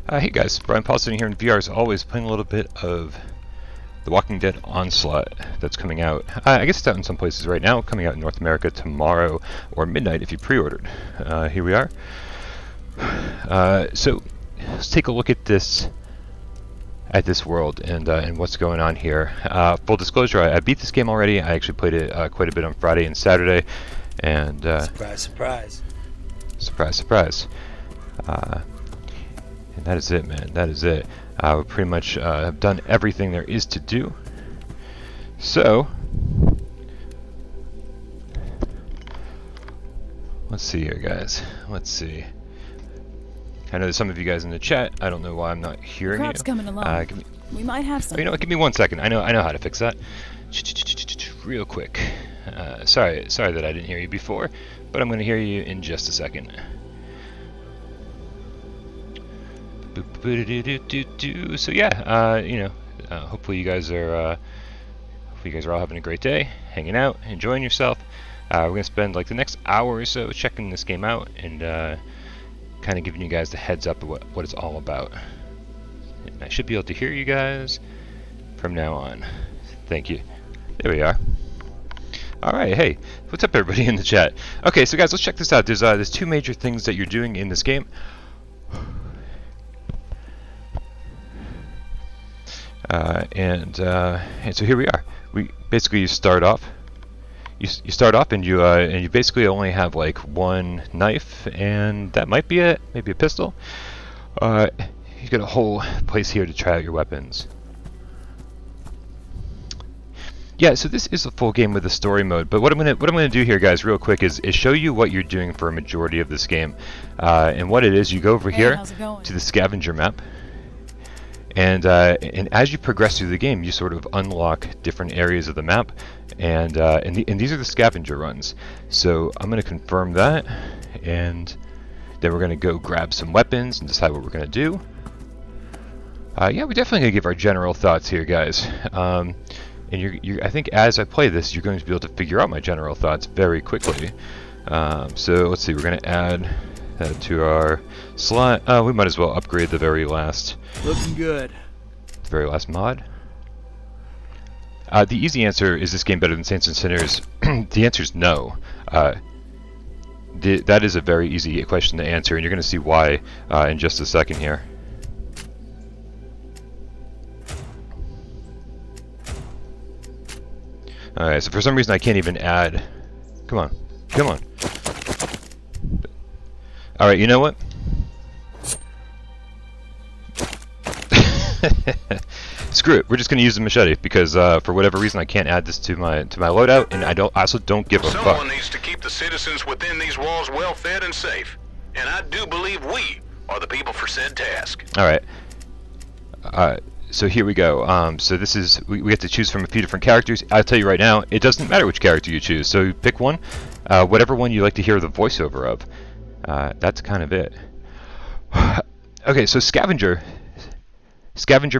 Hey guys, Brian Paul sitting here in VR as always, playing a little bit of The Walking Dead Onslaught that's coming out. I guess it's out in some places right now, coming out in North America tomorrow or midnight if you pre-ordered. Here we are. So let's take a look at this world and what's going on here. Full disclosure, I beat this game already. I actually played it quite a bit on Friday and Saturday, and surprise, surprise. Surprise, surprise. And that is it, man. That is it. We pretty much have done everything there is to do. So, let's see here, guys. Let's see. I know there's some of you guys in the chat. I don't know why I'm not hearing you. Coming along. We might have some. Oh, you know what? Give me 1 second. I know how to fix that. Real quick. Sorry that I didn't hear you before, but I'm going to hear you in just a second. So yeah, you know, hopefully you guys are all having a great day, hanging out, enjoying yourself. We're gonna spend like the next hour or so checking this game out and kind of giving you guys the heads up of what it's all about. And I should be able to hear you guys from now on. Thank you. There we are. All right, hey, what's up, everybody in the chat? Okay, so guys, let's check this out. There's two major things that you're doing in this game. And so here we are. We basically you start off and you basically only have like one knife, and that might be it. Maybe a pistol. You got a whole place here to try out your weapons. Yeah, so this is a full game with a story mode, but what I'm gonna do here, guys, real quick, is show you what you're doing for a majority of this game. And what it is, you go over here to the scavenger map. And as you progress through the game, you sort of unlock different areas of the map, and these are the scavenger runs. So I'm going to confirm that, and then we're going to go grab some weapons and decide what we're going to do. Yeah, we're definitely going to give our general thoughts here, guys. And I think as I play this, you're going to be able to figure out my general thoughts very quickly. So let's see, we're going to add that to our slot. We might as well upgrade the very last. Looking good. The very last mod. The easy answer, is this game better than Saints and Sinners? The answer is no. That is a very easy question to answer, and you're going to see why in just a second here. Alright, so for some reason I can't even add. Come on. Come on. Alright, you know what? Screw it. We're just going to use the machete because for whatever reason I can't add this to my loadout, and I also don't give a fuck. Someone needs to keep the citizens within these walls well fed and safe, and I do believe we are the people for said task. All right. So here we go. So this is we have to choose from a few different characters. I'll tell you right now, it doesn't matter which character you choose. So pick one, whatever one you like to hear the voiceover of. That's kind of it. Okay, so Scavenger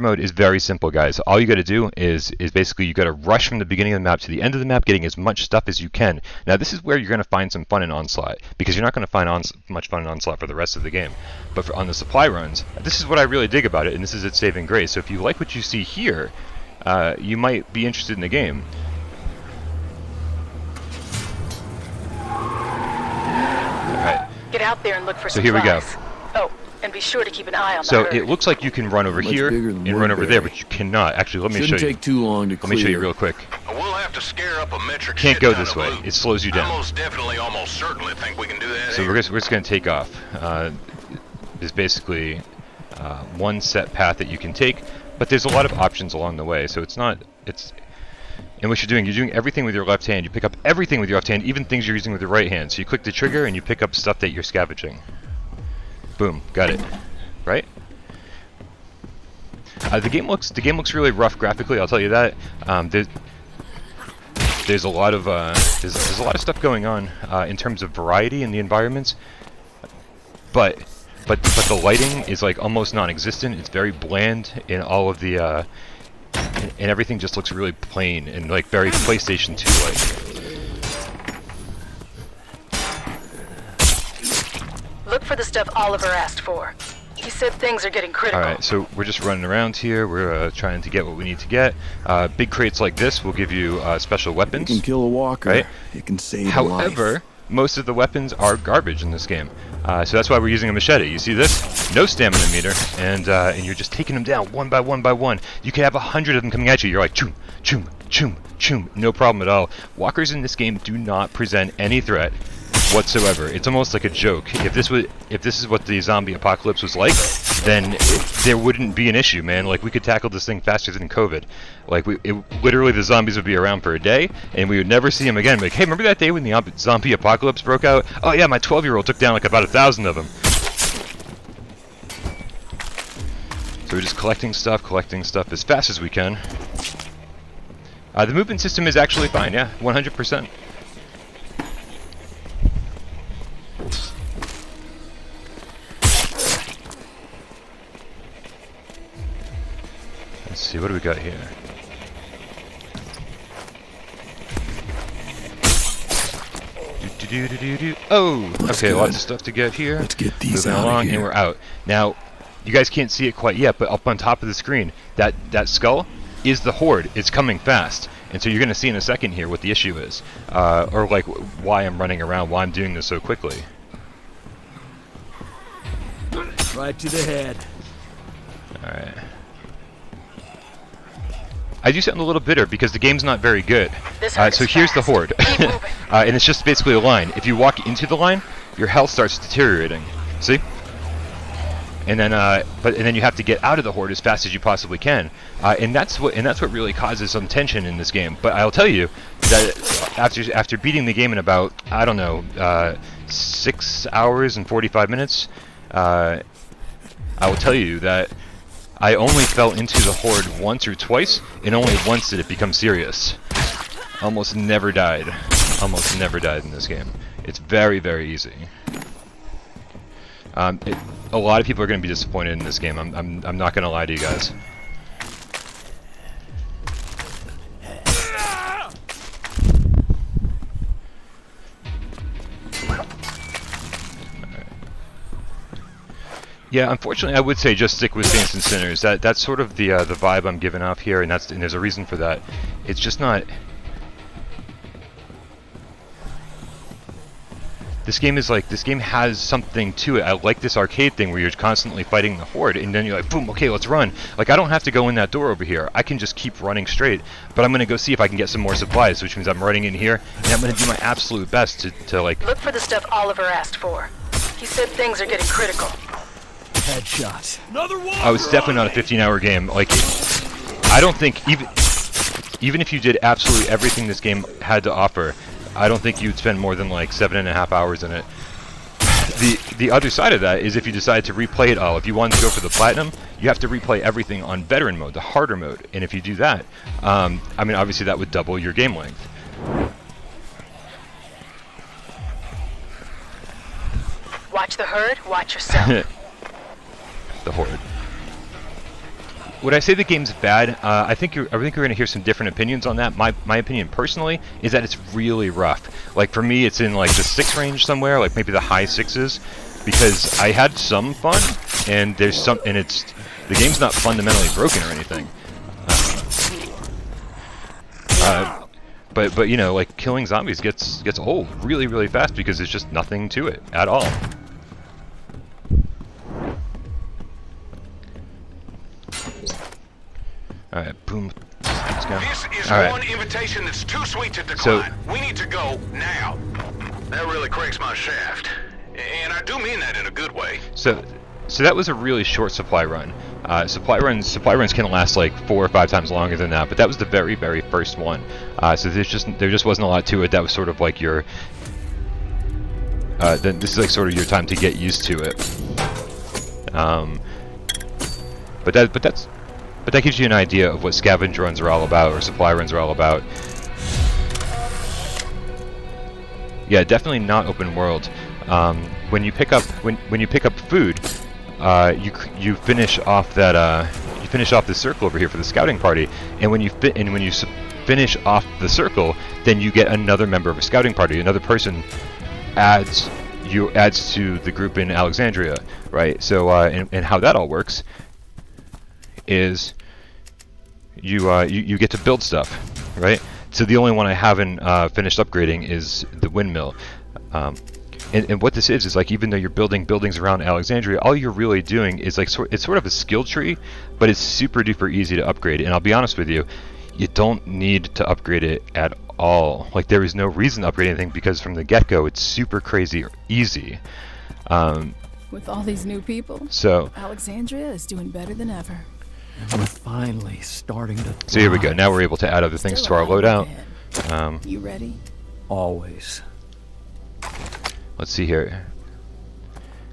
mode is very simple, guys. All you got to do is basically you got to rush from the beginning of the map to the end of the map, getting as much stuff as you can. Now, this is where you're going to find some fun in Onslaught, because you're not going to find much fun in Onslaught for the rest of the game. But on the supply runs, this is what I really dig about it, and this is its saving grace. So if you like what you see here, you might be interested in the game. Alright. Get out there and look for so here we go. Oh, and be sure to keep an eye on the So herd. it looks like you can run over here and run over there, but you cannot. Actually, let me show you. Shouldn't take too long to clear. Let me show you real quick. We'll have to scare up a metric. Can't go this way. It slows you I down. most definitely, almost certainly think we can do that. So we're just going to take off. There's basically one set path that you can take, but there's a lot of options along the way. So and what you're doing everything with your left hand. You pick up everything with your left hand, even things you're using with your right hand. So you click the trigger and you pick up stuff that you're scavenging. Boom, got it. Right? The game looks really rough graphically. I'll tell you that. There's a lot of there's a lot of stuff going on in terms of variety in the environments, but the lighting is like almost non-existent. It's very bland in all of the and everything just looks really plain and like very PlayStation 2 like. Look for the stuff Oliver asked for. He said things are getting critical. Alright, so we're just running around here. We're trying to get what we need to get. Big crates like this will give you special weapons. You can kill a walker. Right? It can save a However, life. most of the weapons are garbage in this game. So that's why we're using a machete. You see this? No stamina meter, and you're just taking them down one by one by one. You can have 100 of them coming at you. You're like, choom, choom, choom, choom. No problem at all. Walkers in this game do not present any threat whatsoever. It's almost like a joke. If this is what the zombie apocalypse was like, then there wouldn't be an issue, man. Like, we could tackle this thing faster than COVID. Like, literally the zombies would be around for a day, and we would never see them again. Like, hey, remember that day when the zombie apocalypse broke out? Oh yeah, my 12-year-old took down like about 1,000 of them. So we're just collecting stuff as fast as we can. The movement system is actually fine, yeah, 100%. Let's see, what do we got here? Oh, okay, lots of stuff to get here. Let's get these Moving out along, of here. and we're out. Now, you guys can't see it quite yet, but up on top of the screen, that skull is the Horde. It's coming fast. And so you're going to see in a second here what the issue is. Or like why I'm running around, why I'm doing this so quickly. Right to the head. Alright. I do sound a little bitter because the game's not very good. So here's the Horde. And it's just basically a line. If you walk into the line, your health starts deteriorating. See? And then, and then you have to get out of the Horde as fast as you possibly can, and that's what really causes some tension in this game. But I'll tell you that after beating the game in about, I don't know, 6 hours and 45 minutes, I will tell you that I only fell into the Horde once or twice, and only once did it become serious. Almost never died. Almost never died in this game. It's very, very easy. A lot of people are going to be disappointed in this game. I'm not going to lie to you guys. Yeah, unfortunately, I would say just stick with Saints and Sinners. That's sort of the vibe I'm giving off here, and there's a reason for that. It's just not. This game has something to it. I like this arcade thing where you're constantly fighting the Horde, and then you're like, boom, okay, let's run. Like, I don't have to go in that door over here. I can just keep running straight. But I'm going to go see if I can get some more supplies, which means I'm running in here, and I'm going to do my absolute best to like... Look for the stuff Oliver asked for. He said things are getting critical. Headshot. Another one! Oh, it's definitely not a 15-hour game. Like, I don't think, even if you did absolutely everything this game had to offer, I don't think you'd spend more than like 7.5 hours in it. The other side of that is if you decide to replay it all. If you want to go for the platinum, you have to replay everything on veteran mode, the harder mode. And if you do that, I mean, obviously that would double your game length. Watch the herd, watch yourself. The Horde. Would I say the game's bad? I think you're going to hear some different opinions on that. My opinion personally is that it's really rough. Like, for me, it's in like the 6 range somewhere, like maybe the high 6s, because I had some fun, and the game's not fundamentally broken or anything. But you know, like, killing zombies gets old really, really fast because there's just nothing to it at all. Alright, boom. Let's go. This is All one right. invitation that's too sweet to decline. We need to go now. That really cranks my shaft. And I do mean that in a good way. So that was a really short supply run. Supply runs can last like 4 or 5 times longer than that, but that was the very, very first one. So there just wasn't a lot to it. That was sort of like your this is like sort of your time to get used to it. But that gives you an idea of what scavenger runs are all about, or supply runs are all about. Yeah, definitely not open world. When you pick up food, you finish off the circle over here for the scouting party, and when you finish off the circle, then you get another member of a scouting party. Another person adds you adds to the group in Alexandria, right? So and how that all works is you get to build stuff, right? So the only one I haven't finished upgrading is the windmill. And what this is like, even though you're building buildings around Alexandria, all you're really doing is like it's sort of a skill tree, but it's super duper easy to upgrade. And I'll be honest with you, you don't need to upgrade it at all. Like, there is no reason to upgrade anything, because from the get-go it's super crazy easy. With all these new people, so Alexandria is doing better than ever. And we're finally starting to so here we go. Now we're able to add other things to our loadout. You ready? always. Let's see here.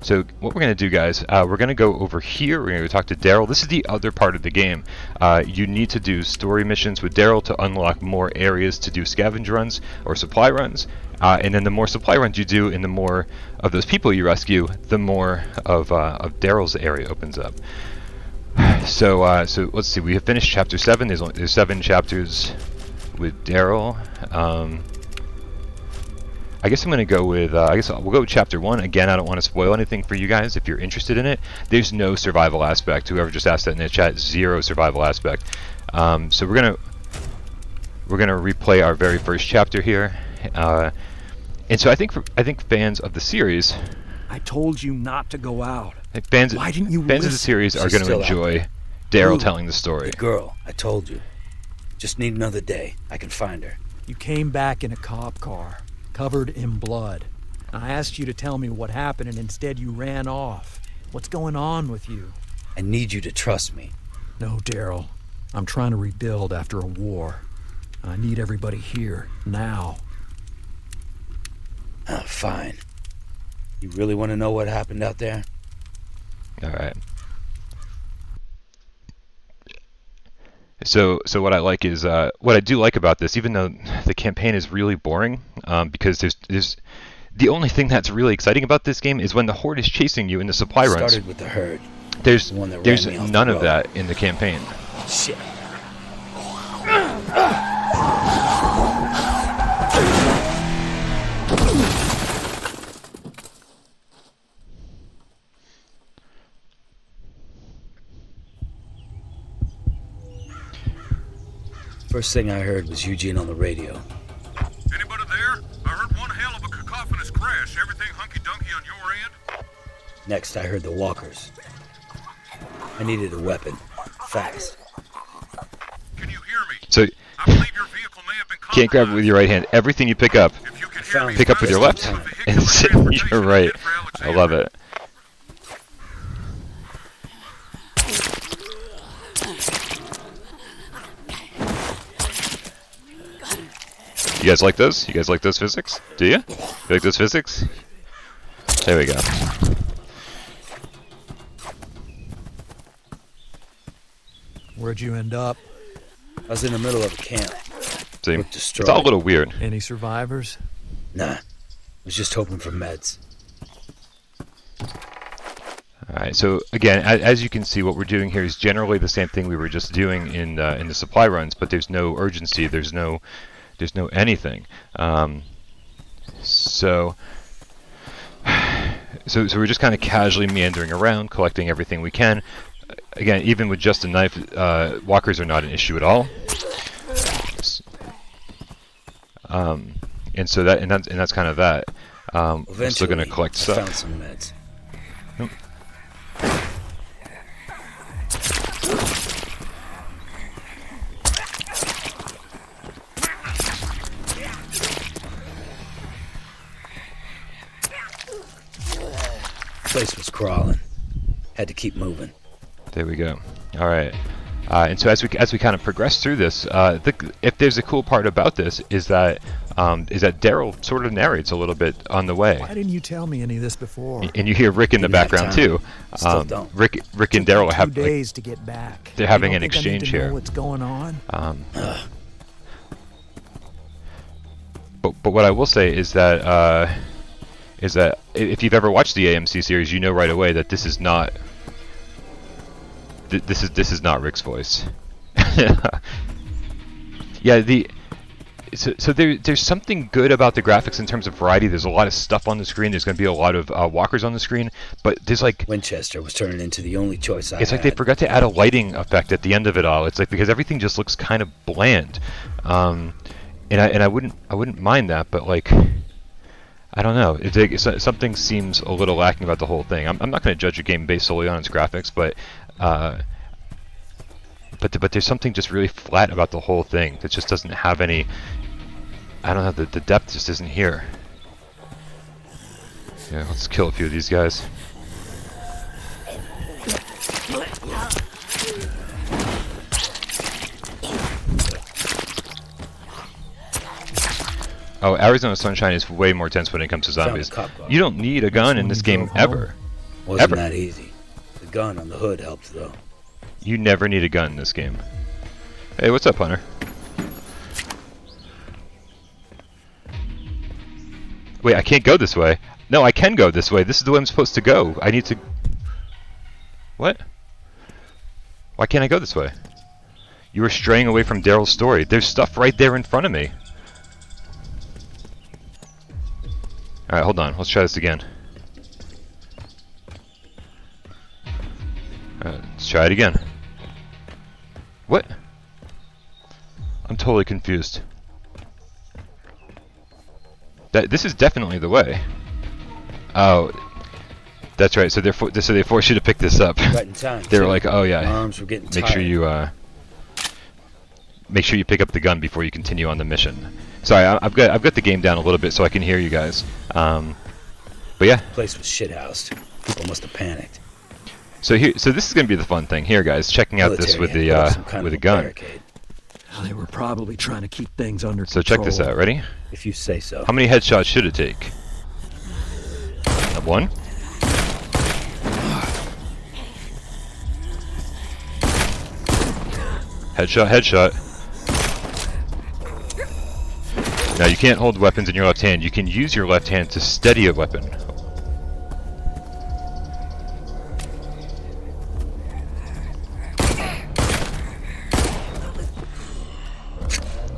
So what we're going to do, guys, we're going to go over here. We're going to go talk to Daryl. This is the other part of the game. You need to do story missions with Daryl to unlock more areas to do scavenger runs or supply runs. And then the more supply runs you do and the more of those people you rescue, the more of Daryl's area opens up. So so let's see. We have finished chapter 7. There's 7 chapters with Daryl. I guess I'm going to go with, I guess we'll go with chapter 1. Again, I don't want to spoil anything for you guys if you're interested in it. There's no survival aspect. Whoever just asked that in the chat, 0 survival aspect. So we're gonna replay our very first chapter here. And so I think fans of the series, I told you not to go out. fans Why didn't you fans of the listen? series are She's going to still out enjoy Daryl Ooh. telling the story. The girl, I told you. Just need another day. I can find her. You came back in a cop car, covered in blood. I asked you to tell me what happened, and instead you ran off. What's going on with you? I need you to trust me. No, Daryl. I'm trying to rebuild after a war. I need everybody here, now. Fine. You really want to know what happened out there? All right. So what I like is what I do like about this, even though the campaign is really boring, because there's the only thing that's really exciting about this game is when the horde is chasing you in the supply runs. Started with the herd. There's the one that ran me off none the of road. that in the campaign. Shit. First thing I heard was Eugene on the radio. Anybody there? I heard one hell of a cacophonous crash. Everything hunky-dunky on your end? Next, I heard the walkers. I needed a weapon. Fast. Can you hear me? So I believe your vehicle may have been can't grab it with your right hand. Everything you pick up, If you can hear me, pick up with your left, and sit with your right. I love it. You guys like those? You guys like those physics? Do you? You like those physics? There we go. Where'd you end up? I was in the middle of a camp. See, Looked it's destroyed. all a little weird. Any survivors? Nah. Was just hoping for meds. Alright, so again, as you can see, what we're doing here is generally the same thing we were just doing in the supply runs, but there's no urgency, there's no anything. So we're just kind of casually meandering around, collecting everything we can. Again, even with just a knife, walkers are not an issue at all. And so that's kind of that. We're still going to collect I stuff. found some meds. Place was crawling. Had to keep moving. There we go. All right. And so as we kind of progress through this, if there's a cool part about this is that Daryl sort of narrates a little bit on the way, Why didn't you tell me any of this before? and you hear Rick in the Didn't have background time. too. Still don't. Rick and Daryl have 2 like, days to get back. they're having You an don't think I need exchange to know here. What's going on? But what I will say is that if you've ever watched the AMC series, you know right away that this is not this is not Rick's voice. Yeah, So there's something good about the graphics in terms of variety. There's a lot of stuff on the screen. There's going to be a lot of walkers on the screen, but there's like Winchester was turning into the only choice I it's like they forgot to add a lighting effect at the end of it all. It's like because everything just looks kind of bland, and I wouldn't mind that, but like I don't know. Something seems a little lacking about the whole thing. I'm not going to judge a game based solely on its graphics, but there's something just really flat about the whole thing that just doesn't have any. I don't know. The depth just isn't here. Yeah, let's kill a few of these guys. Oh, Arizona Sunshine is way more tense when it comes to zombies. You don't need a gun in this game ever. Wasn't that easy. The gun on the hood helped though. You never need a gun in this game. Hey, what's up, Hunter? Wait, I can't go this way. No, I can go this way. This is the way I'm supposed to go. I need to... What? Why can't I go this way? You were straying away from Daryl's story. There's stuff right there in front of me. Alright, hold on. Let's try this again. Alright, let's try it again. What? I'm totally confused. This is definitely the way. Oh, that's right. So they force you to pick this up. Right in time. They're like, oh yeah, arms were getting make sure you pick up the gun before you continue on the mission. Sorry, I've got the game down a little bit so I can hear you guys. But yeah. The place was shithoused. People must have panicked. So this is gonna be the fun thing here, guys. Checking out this with the gun. Barricade. They were probably trying to keep things under control. So check this out. Ready? If you say so. How many headshots should it take? One. Headshot, headshot. Now you can't hold weapons in your left hand. You can use your left hand to steady a weapon.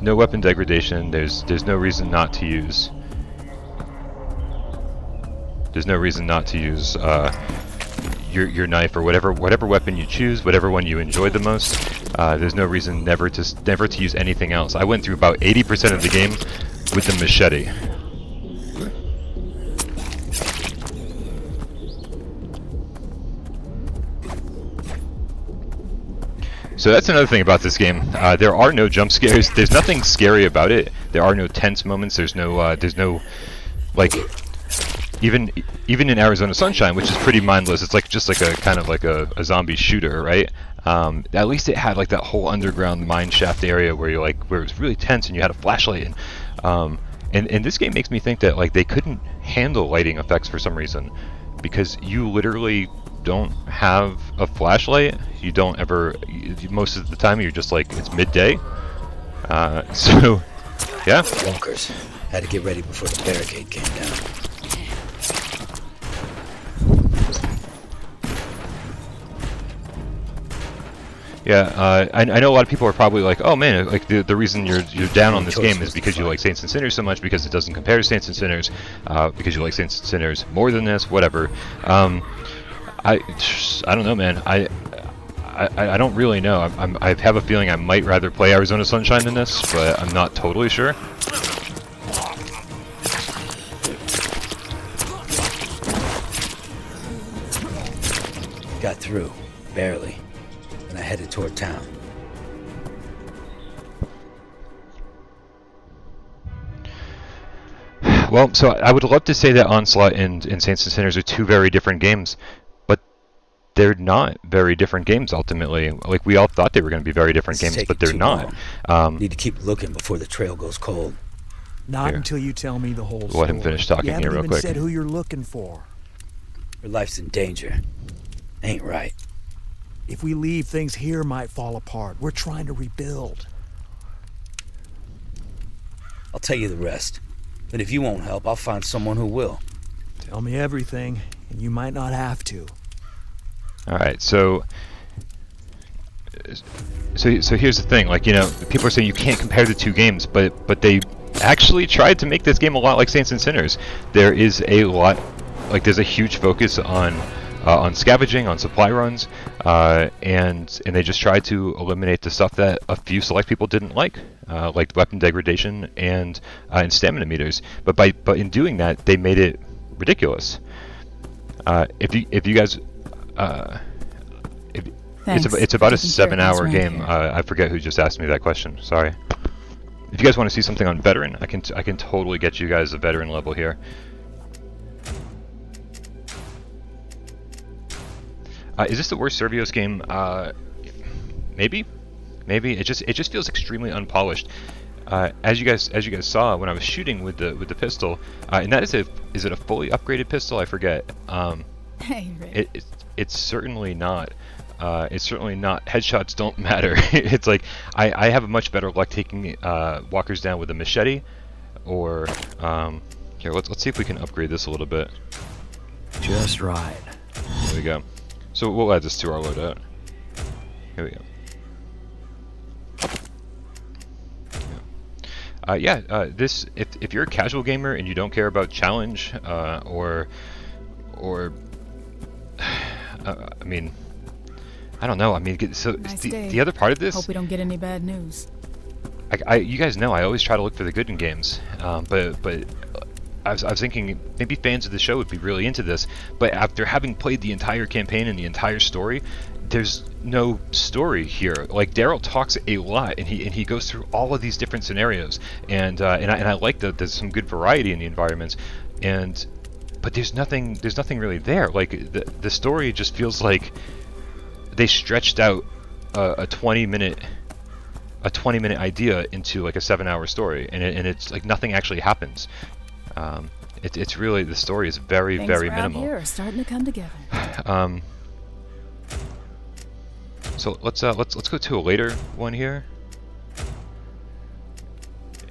No weapon degradation. There's no reason not to use. There's no reason not to use your knife or whatever weapon you choose, whatever one you enjoy the most. There's no reason never to use anything else. I went through about 80% of the game with the machete. So that's another thing about this game. There are no jump scares. There's nothing scary about it. There are no tense moments. There's no like even in Arizona Sunshine, which is pretty mindless. It's like just like a kind of like a zombie shooter, right? At least it had like that whole underground mine shaft area where it was really tense and you had a flashlight. And this game makes me think that like they couldn't handle lighting effects for some reason, because you literally don't have a flashlight. You don't ever. Most of the time, you're just like it's midday. So, yeah. Walkers had to get ready before the barricade came down. Yeah, I know a lot of people are probably like, oh man, like the reason you're down on this game is because you like Saints and Sinners so much, because it doesn't compare to Saints and Sinners, because you like Saints and Sinners more than this, whatever. I don't know, man. I don't really know. I have a feeling I might rather play Arizona Sunshine than this, but I'm not totally sure. Got through, barely. And I headed toward town. Well, so I would love to say that Onslaught and Saints and Sinners are two very different games, but they're not very different games ultimately. Like we all thought they were going to be very different games, but they're not. Need to keep looking before the trail goes cold. Not until you tell me the whole story. Let him finish talking here real quick. You haven't even said who you're looking for. Your life's in danger. Ain't right. If we leave, things here might fall apart. We're trying to rebuild. I'll tell you the rest. But if you won't help, I'll find someone who will. Tell me everything, and you might not have to. Alright, so so here's the thing, like, you know, people are saying you can't compare the two games, but they actually tried to make this game a lot like Saints and Sinners. There is a lot, like, there's a huge focus on scavenging, on supply runs, and they just tried to eliminate the stuff that a few select people didn't like weapon degradation and stamina meters. But in doing that, they made it ridiculous. If you guys, it's about a 7-hour game. I forget who just asked me that question. Sorry. If you guys want to see something on veteran, I can totally get you guys a veteran level here. Is this the worst Servios game? Maybe. It just feels extremely unpolished. As you guys saw when I was shooting with the pistol, and that is it a fully upgraded pistol? I forget. Hey, Rick. It's certainly not. It's certainly not. Headshots don't matter. It's like I have a much better luck taking walkers down with a machete, or here. Let's see if we can upgrade this a little bit. Just right. There we go. So we'll add this to our loadout. Here we go. This if you're a casual gamer and you don't care about challenge or I mean, I don't know. I mean, so Nice the other part of this. Hope we don't get any bad news. You guys know I always try to look for the good in games, but I was thinking maybe fans of the show would be really into this, but after having played the entire campaign and the entire story, there's no story here. Like, Daryl talks a lot, and he goes through all of these different scenarios, and I like that there's some good variety in the environments, but there's nothing really there. Like, the story just feels like they stretched out a 20-minute idea into like a 7-hour story, and it's like nothing actually happens. It's really, the story is very minimal. Here are starting to come together. So let's go to a later one here,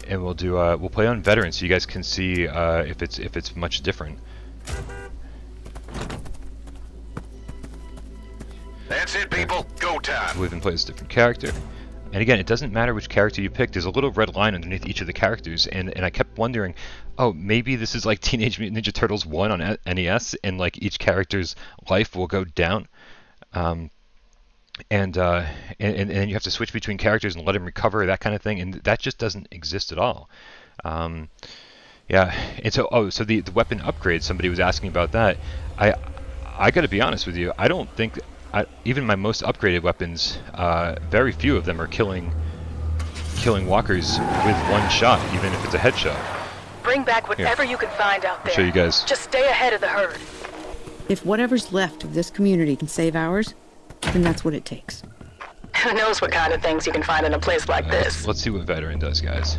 and we'll play on veteran so you guys can see if it's much different. That's it, people. Go time. Live and play as a different character. And again, it doesn't matter which character you pick. There's a little red line underneath each of the characters, and I kept wondering, oh, maybe this is like Teenage Mutant Ninja Turtles 1 on NES, and like each character's life will go down, and then you have to switch between characters and let them recover, that kind of thing, and that just doesn't exist at all. Yeah, and so the weapon upgrade, somebody was asking about that. I got to be honest with you, I don't think. Even my most upgraded weapons, very few of them are killing walkers with one shot, even if it's a headshot. Bring back whatever you can find out there. I'll show you guys. Just stay ahead of the herd. If whatever's left of this community can save ours, then that's what it takes. Who knows what kind of things you can find in a place like this. Let's see what veteran does, guys.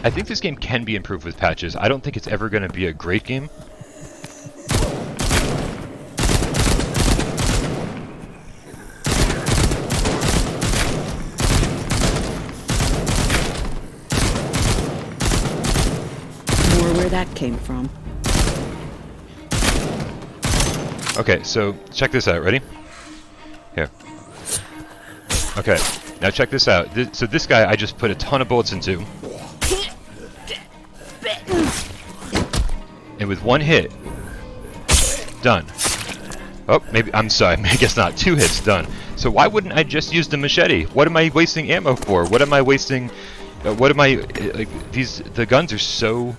I think this game can be improved with patches. I don't think it's ever going to be a great game. That came from. Okay, so check this out. Ready? Here. Okay, now check this out. So this guy I just put a ton of bullets into, and with one hit, done. Oh, maybe, I'm sorry, I guess not. 2 hits, done. So why wouldn't I just use the machete? What am I wasting ammo for? What am I wasting? What am I, like, the guns are so...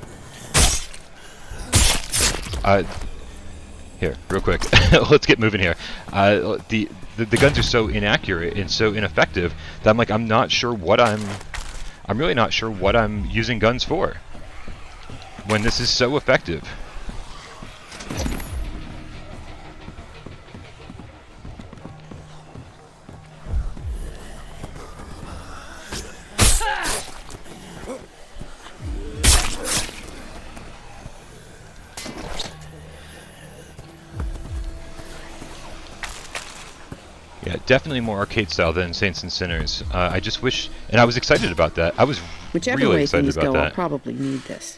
Here, real quick. Let's get moving here. The guns are so inaccurate and so ineffective that I'm like, I'm really not sure what I'm using guns for when this is so effective. Yeah, definitely more arcade style than Saints and Sinners. I just wish, and I was excited about that. I was really excited about that. I'll probably need this.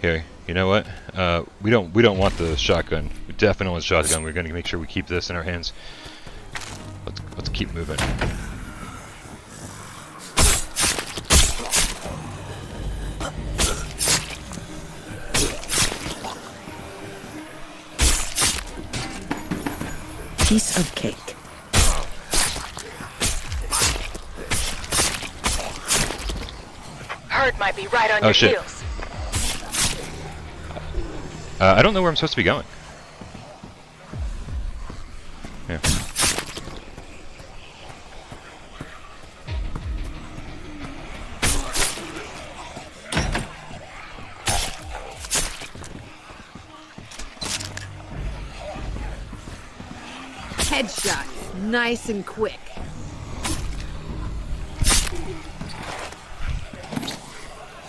Here, You know what? We don't want the shotgun. We definitely want the shotgun. We're gonna make sure we keep this in our hands. Let's keep moving. Piece of cake. Herd might be right on your shit. heels. I don't know where I'm supposed to be going. Yeah. Headshot. Nice and quick.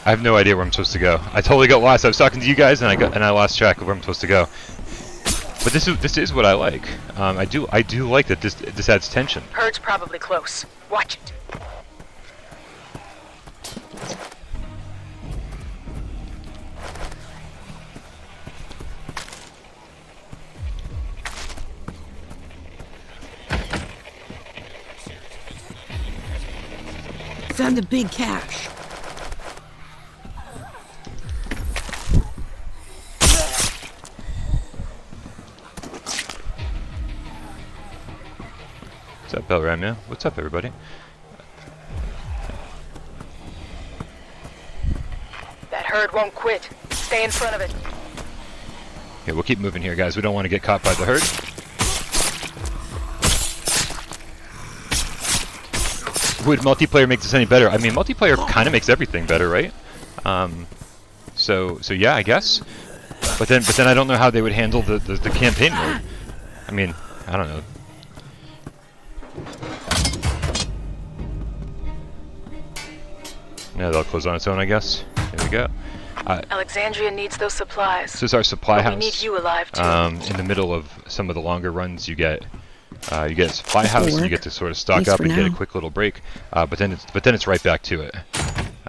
I have no idea where I'm supposed to go. I totally got lost. I was talking to you guys, and I lost track of where I'm supposed to go. But this is what I like. I do like that this adds tension. Herd's probably close. Watch it. Found a big cache. What's up, Belramia? What's up, everybody? That herd won't quit. Stay in front of it. Okay, we'll keep moving here, guys. We don't want to get caught by the herd. Would multiplayer make this any better? I mean, multiplayer kind of makes everything better, right? So yeah, I guess. But then I don't know how they would handle the campaign mode. I mean, I don't know. Yeah, that'll close on its own, I guess. There we go. Alexandria needs those supplies. This is our supply house. We need you alive too. In the middle of some of the longer runs, you get a supply house, and you get to sort of stock up and get a quick little break. But then it's right back to it.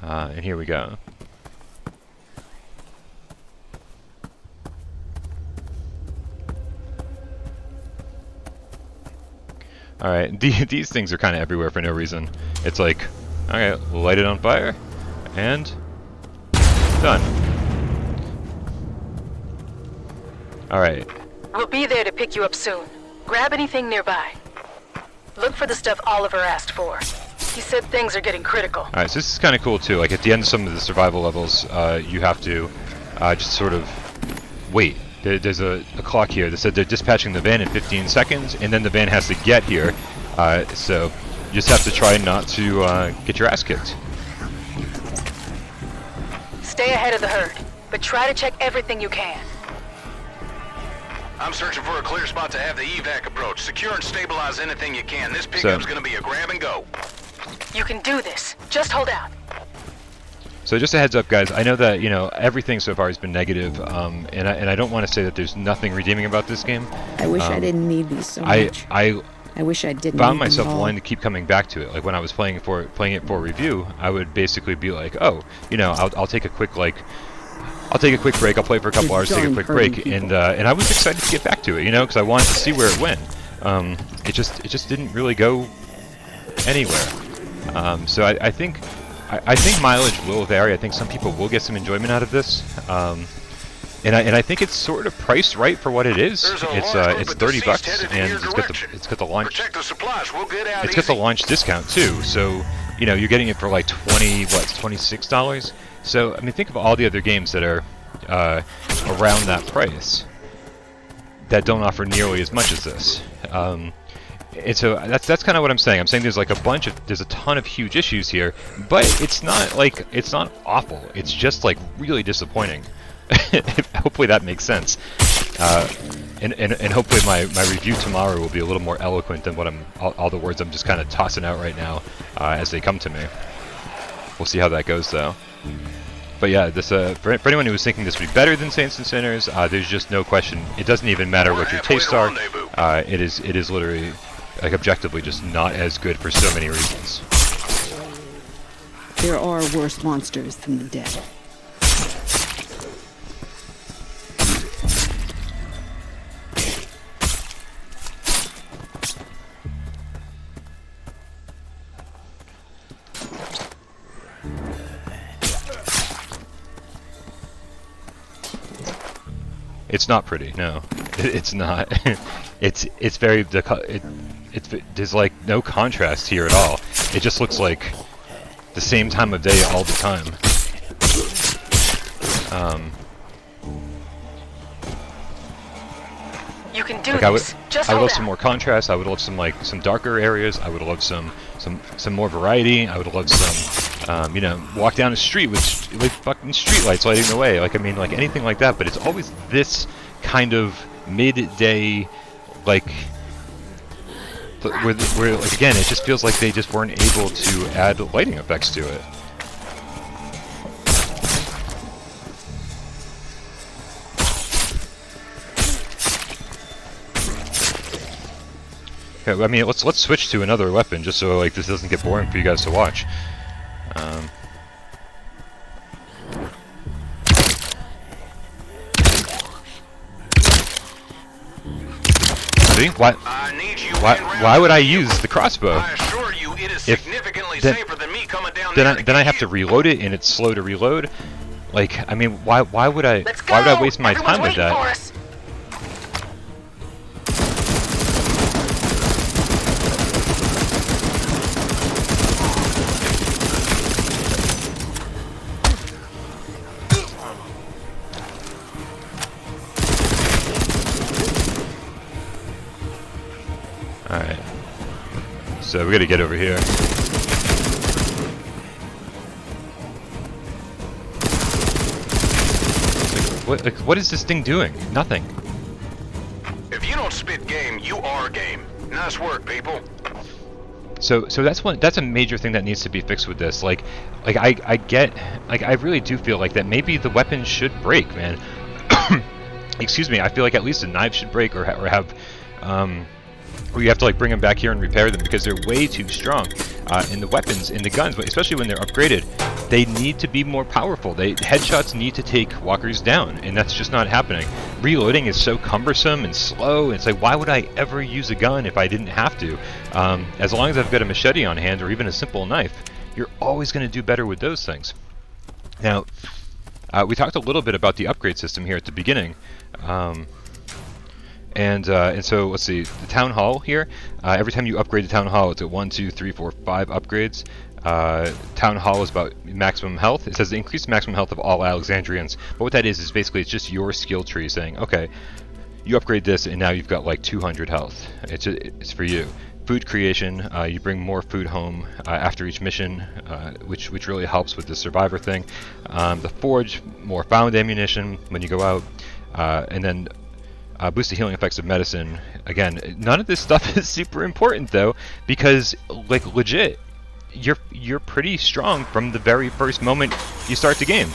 And here we go. All right, these things are kind of everywhere for no reason. It's like, okay, light it on fire, and done. All right. We'll be there to pick you up soon. Grab anything nearby. Look for the stuff Oliver asked for. He said things are getting critical. All right, so this is kind of cool too. Like at the end of some of the survival levels, you have to just sort of wait. There's a clock here that said they're dispatching the van in 15 seconds, and then the van has to get here. So you just have to try not to get your ass kicked. Stay ahead of the herd, but try to check everything you can. I'm searching for a clear spot to have the evac approach. Secure and stabilize anything you can. This pickup's gonna be a grab and go. You can do this. Just hold out. So just a heads up, guys. I know that everything so far has been negative, and I don't want to say that there's nothing redeeming about this game. I wish I didn't need these so much. I wish I didn't. Found myself wanting to keep coming back to it. Like when I was playing it for review, I would basically be like, oh, I'll take a quick break. I'll play for a couple hours, take a quick break, and I was excited to get back to it, because I wanted to see where it went. It just didn't really go anywhere. So I think mileage will vary. I think some people will get some enjoyment out of this, and I think it's sort of priced right for what it is. It's $30, and it's got the launch. It's got the launch discount too. So you're getting it for like $26. So I mean, think of all the other games that are around that price that don't offer nearly as much as this. And so that's kind of what I'm saying. I'm saying there's a ton of huge issues here, but it's not awful. It's just like really disappointing. Hopefully that makes sense. And hopefully my review tomorrow will be a little more eloquent than what all the words I'm just kind of tossing out right now as they come to me. We'll see how that goes though. But yeah, this for anyone who was thinking this would be better than Saints and Sinners, there's just no question. It doesn't even matter what your tastes are. It is literally, like, objectively just not as good for so many reasons. There are worse monsters than the dead. It's not pretty. No, it's not. it's very there's like no contrast here at all. It just looks like the same time of day all the time. You can do like this. I would love some more contrast. I would love some darker areas. I would love some more variety. I would love some you know, walk down the street with fucking street lights lighting the way. Like, I mean, like anything like that. But it's always this kind of midday, like where like again, it just feels like they just weren't able to add lighting effects to it. Okay, I mean, let's switch to another weapon just so like this doesn't get boring for you guys to watch. See? Why would I use the crossbow? I assure you, it is significantly then, safer than me coming down then I have to reload it, and it's slow to reload. Like, I mean, why would I waste my time with that? Alright. So we gotta get over here. What is this thing doing? Nothing. If you don't spit game, you are game. Nice work, people. So that's a major thing that needs to be fixed with this. Like I get, like I really do feel like that maybe the weapon should break, man. Excuse me. I feel like at least the knives should break or have where you have to like bring them back here and repair them because they're way too strong. And the weapons and the guns, but especially when they're upgraded, they need to be more powerful. Headshots need to take walkers down, and that's just not happening. Reloading is so cumbersome and slow. It's like, why would I ever use a gun if I didn't have to? As long as I've got a machete on hand or even a simple knife, you're always going to do better with those things. Now, we talked a little bit about the upgrade system here at the beginning. And so let's see, the town hall here, every time you upgrade the town hall, it's at 1, 2, 3, 4, 5 upgrades. Town hall is about maximum health. It says the increased maximum health of all Alexandrians, but what that is basically it's just your skill tree saying, okay, you upgrade this and now you've got like 200 health. It's for you. Food creation, you bring more food home after each mission, which really helps with the survivor thing. The forge, more found ammunition when you go out, and then boost the healing effects of medicine. Again, none of this stuff is super important though, because like legit, you're pretty strong from the very first moment you start the game.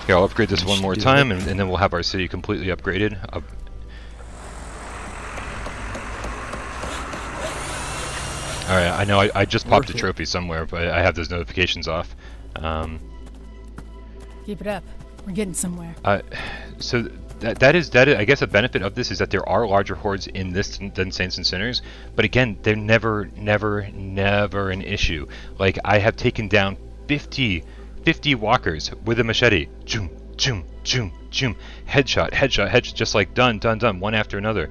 Here, I'll upgrade this one more time, and then we'll have our city completely upgraded. Alright, I know I just popped a trophy somewhere, but I have those notifications off. Keep it up. We're getting somewhere. So that is I guess a benefit of this is that there are larger hordes in this than Saints and Sinners, but again, they're never an issue. Like I have taken down 50 walkers with a machete. Choom, choom, choom, choom. Headshot, just like done, one after another.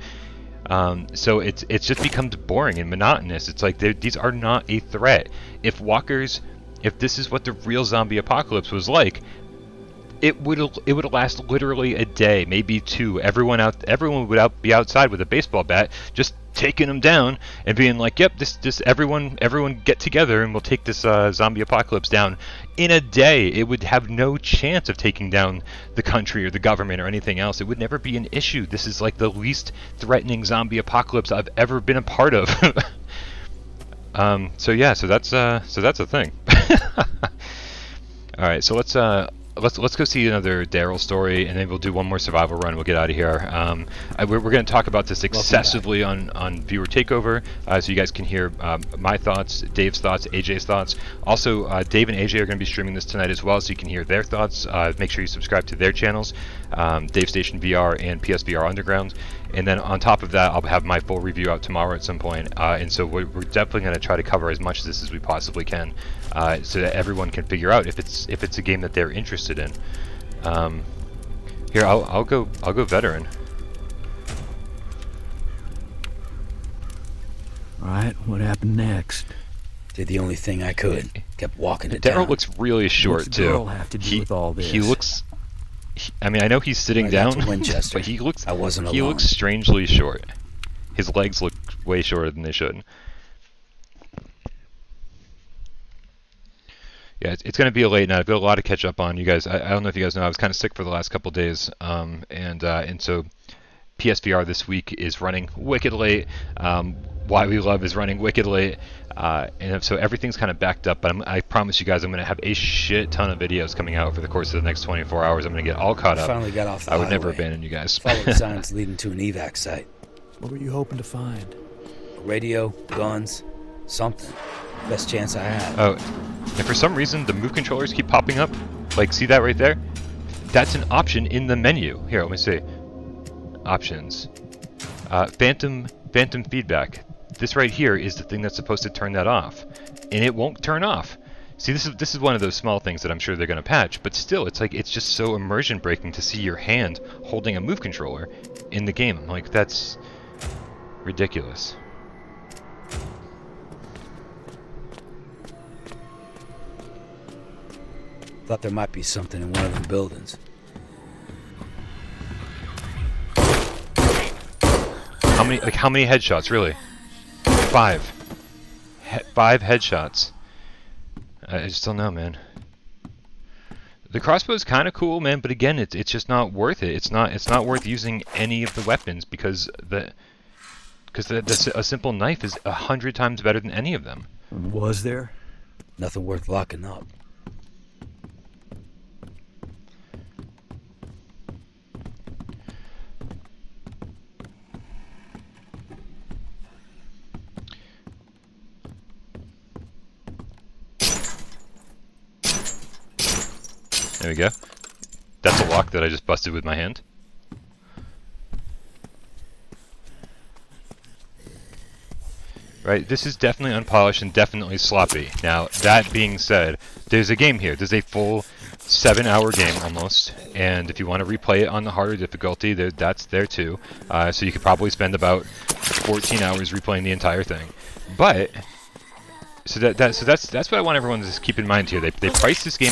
So it's just becomes boring and monotonous. It's like these are not a threat. If this is what the real zombie apocalypse was like, it would last literally a day, maybe two. Everyone would be outside with a baseball bat, just taking them down and being like, "Yep, this everyone get together and we'll take this zombie apocalypse down in a day." It would have no chance of taking down the country or the government or anything else. It would never be an issue. This is like the least threatening zombie apocalypse I've ever been a part of. So that's a thing. All right, so let's go see another Daryl story, and then we'll do one more survival run. We'll get out of here. We're going to talk about this excessively on Viewer Takeover, so you guys can hear my thoughts, Dave's thoughts, AJ's thoughts. Also, Dave and AJ are going to be streaming this tonight as well, so you can hear their thoughts. Make sure you subscribe to their channels, Dave Station VR and PSVR Underground. And then on top of that, I'll have my full review out tomorrow at some point. And so we're definitely going to try to cover as much of this as we possibly can, so that everyone can figure out if it's a game that they're interested in. Here, I'll go veteran. All right, what happened next? Did the only thing I could. Kept walking it Daryl down. looks really short What's the too. girl have to do with all this? He looks. I mean, I know he's sitting When I got down, to Winchester, but he looks. I wasn't He alone. looks strangely short. His legs look way shorter than they should. Yeah, it's going to be a late night. I've got a lot to catch up on. You guys, I don't know if you guys know, I was kind of sick for the last couple days, and so PSVR this week is running wicked late. Why We Love is running wicked late, and so everything's kind of backed up. But I promise you guys, I'm going to have a shit ton of videos coming out over the course of the next 24 hours. I'm going to get all caught up. Finally got off the I would never highway. abandon you guys. Followed signs leading to an evac site. What were you hoping to find? A radio, guns, something. Best chance I had. Oh, and for some reason, the move controllers keep popping up. Like, see that right there? That's an option in the menu. Here, let me see. Options. Phantom feedback. This right here is the thing that's supposed to turn that off, and it won't turn off. See, this is one of those small things that I'm sure they're gonna patch, but still, it's like it's just so immersion breaking to see your hand holding a move controller in the game. I'm like, that's ridiculous. Thought there might be something in one of them buildings. How many headshots, really? 5. 5 headshots. I just don't know, man. The crossbow is kind of cool, man, but again, it's just not worth it. It's not worth using any of the weapons because a simple knife is 100 times better than any of them. Was there? Nothing worth locking up. There we go. That's a lock that I just busted with my hand. Right, this is definitely unpolished and definitely sloppy. Now, that being said, there's a game here. There's a full 7-hour game almost, and if you want to replay it on the harder difficulty, that's there too. So you could probably spend about 14 hours replaying the entire thing. But so that's what I want everyone to just keep in mind here. They priced this game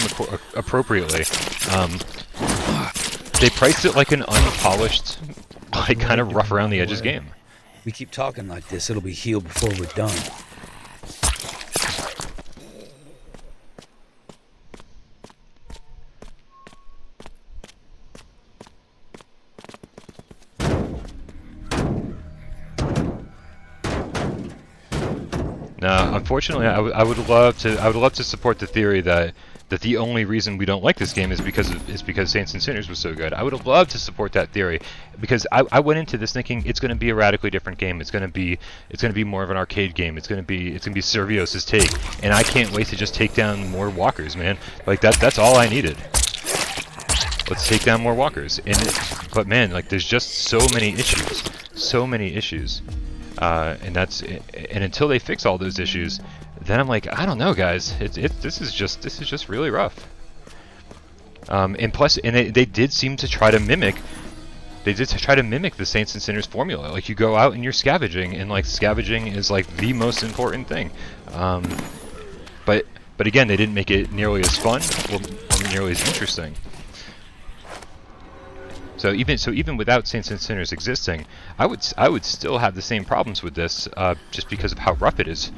appropriately. They priced it like an unpolished, like kind of rough around the edges game. We keep talking like this, it'll be healed before we're done. Now, unfortunately, I would love to support the theory that the only reason we don't like this game is because Saints and Sinners was so good. I would have loved to support that theory because I went into this thinking it's going to be a radically different game. It's going to be more of an arcade game. It's going to be Servios' take, and I can't wait to just take down more walkers, man. Like that's all I needed. Let's take down more walkers. But man, like there's just so many issues. And until they fix all those issues, then I'm like, I don't know, guys. This is just really rough. And plus, they did seem to try to mimic. They did try to mimic the Saints and Sinners formula. Like you go out and you're scavenging, and like scavenging is like the most important thing. But again, they didn't make it nearly as fun or nearly as interesting. So even without Saints and Sinners existing, I would still have the same problems with this, just because of how rough it is.